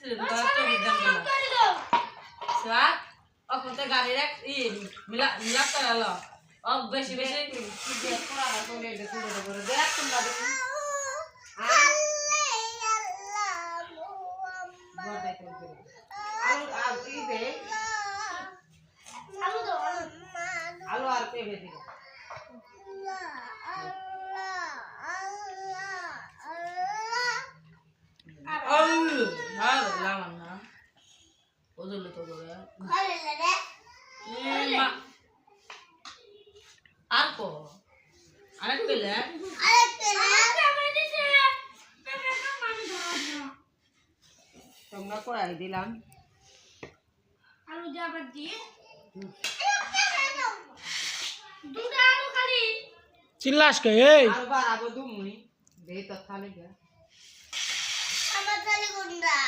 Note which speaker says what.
Speaker 1: তো বিদাম করলা স্যার অকতে গাড়ি রাখ মিলা করালো বেশি বেশি দিয়ে পুরাটা করে দে সুন্দর করে দেখ তোমরা দেখো আলু আর পেঁপে দিল আর কো আরেক পেলে তোমরা কড়াই দিলাম
Speaker 2: আলু যাবার দিয়ে দুটা আলু খালি
Speaker 3: চিল্লাস কে এই
Speaker 1: আর বাড়াবো দুমুই দে তো খালি গা
Speaker 2: আমার খালি গুন্ডা